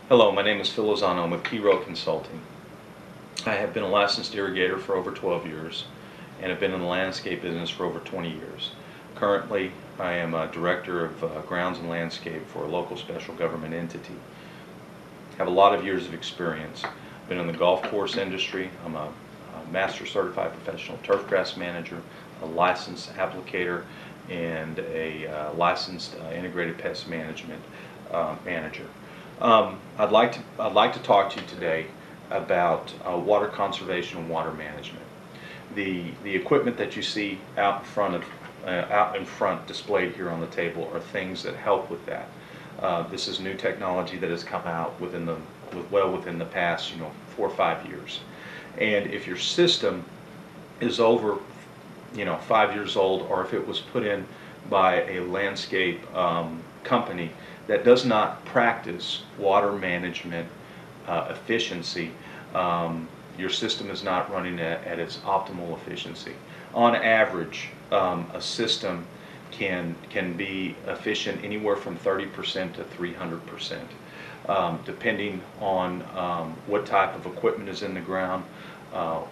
Hello, my name is Phil Lozano. I'm with Key Row Consulting. I have been a licensed irrigator for over 12 years and have been in the landscape business for over 20 years. Currently, I am a director of grounds and landscape for a local special government entity. I have a lot of years of experience. I've been in the golf course industry. I'm a master certified professional turfgrass manager, a licensed applicator, and a licensed integrated pest management manager. I'd like to talk to you today about water conservation and water management. The equipment that you see out in front displayed here on the table are things that help with that. This is new technology that has come out within the past 4 or 5 years. And if your system is over 5 years old, or if it was put in by a landscape company that does not practice water management efficiency, your system is not running at its optimal efficiency. On average, a system can be efficient anywhere from 30% to 300%, depending on what type of equipment is in the ground,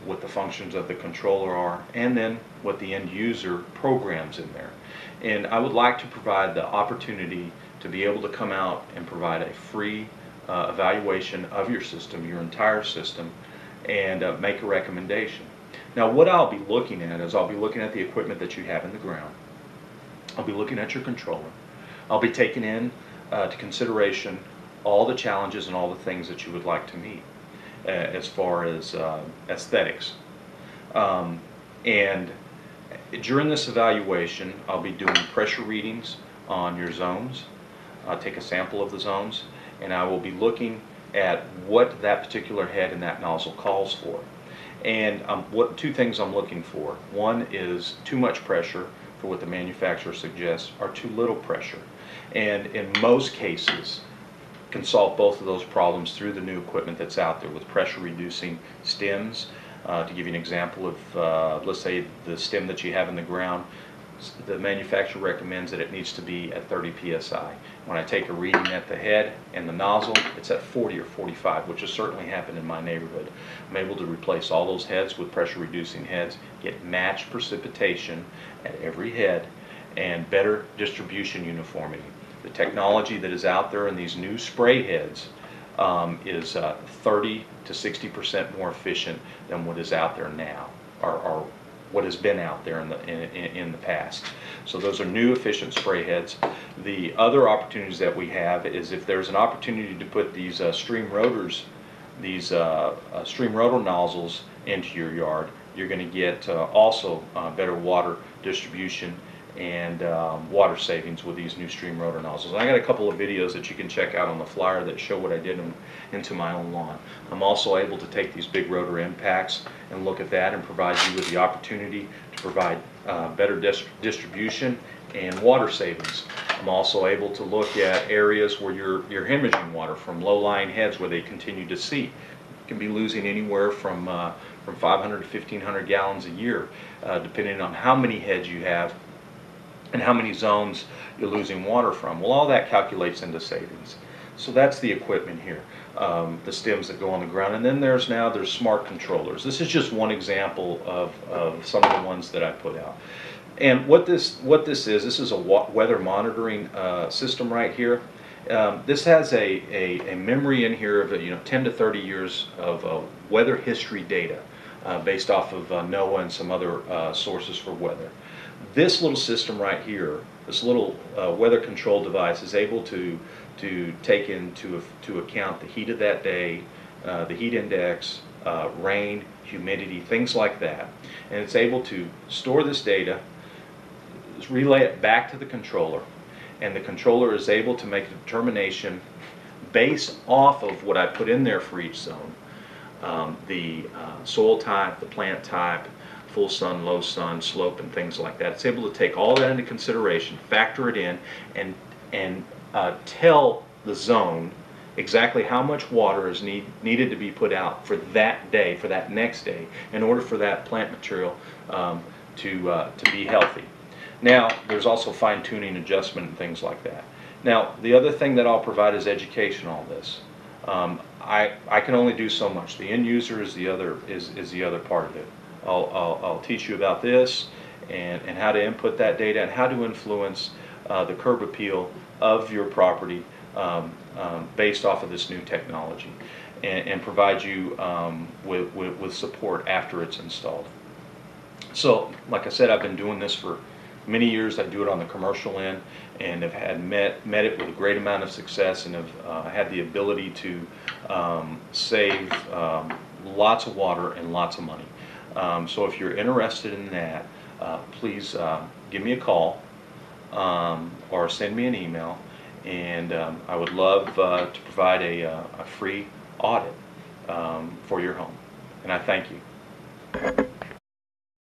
what the functions of the controller are, and then what the end user programs in there. And I would like to provide the opportunity to be able to come out and provide a free evaluation of your system, your entire system, and make a recommendation. Now, what I'll be looking at is I'll be looking at the equipment that you have in the ground. I'll be looking at your controller. I'll be taking in to consideration all the challenges and all the things that you would like to meet as far as aesthetics. And during this evaluation, I'll be doing pressure readings on your zones. I'll take a sample of the zones, and I will be looking at what that particular head and that nozzle calls for. And what two things I'm looking for. One is too much pressure for what the manufacturer suggests, or too little pressure. And in most cases, can solve both of those problems through the new equipment that's out there with pressure reducing stems. To give you an example of, let's say, the stem that you have in the ground, the manufacturer recommends that it needs to be at 30 psi. When I take a reading at the head and the nozzle, it's at 40 or 45, which has certainly happened in my neighborhood. I'm able to replace all those heads with pressure reducing heads, get matched precipitation at every head, and better distribution uniformity. The technology that is out there in these new spray heads is 30 to 60% more efficient than what is out there now, or what has been out there in the past. So those are new efficient spray heads. The other opportunities that we have is if there's an opportunity to put these stream rotors, these stream rotor nozzles into your yard, you're going to get also better water distribution and water savings with these new stream rotor nozzles. And I got a couple of videos that you can check out on the flyer that show what I did into my own lawn. I'm also able to take these big rotor impacts and look at that and provide you with the opportunity to provide better distribution and water savings. I'm also able to look at areas where you're hemorrhaging water from low-lying heads where they continue to seep. You can be losing anywhere from 500 to 1,500 gallons a year, depending on how many heads you have and how many zones you're losing water from. Well, all that calculates into savings. So that's the equipment here, the stems that go on the ground. And then there's smart controllers. This is just one example of some of the ones that I put out. And what this is a weather monitoring system right here. This has a memory in here of 10 to 30 years of weather history data based off of NOAA and some other sources for weather. This little system right here, this little weather control device, is able to take into account the heat of that day, the heat index, rain, humidity, things like that. And it's able to store this data, relay it back to the controller, and the controller is able to make a determination based off of what I put in there for each zone. The soil type, the plant type, full sun, low sun, slope, and things like that. It's able to take all that into consideration, factor it in, and tell the zone exactly how much water is needed to be put out for that day, for that next day, in order for that plant material to be healthy. Now, there's also fine-tuning, adjustment, and things like that. Now, the other thing that I'll provide is education on this. I can only do so much. The end user is the other part of it. I'll teach you about this and how to input that data and how to influence the curb appeal of your property based off of this new technology, and provide you with support after it's installed. So, like I said, I've been doing this for many years. I do it on the commercial end, and have had met it with a great amount of success, and have had the ability to save lots of water and lots of money. So if you're interested in that, please give me a call or send me an email, and I would love to provide a free audit for your home. And I thank you.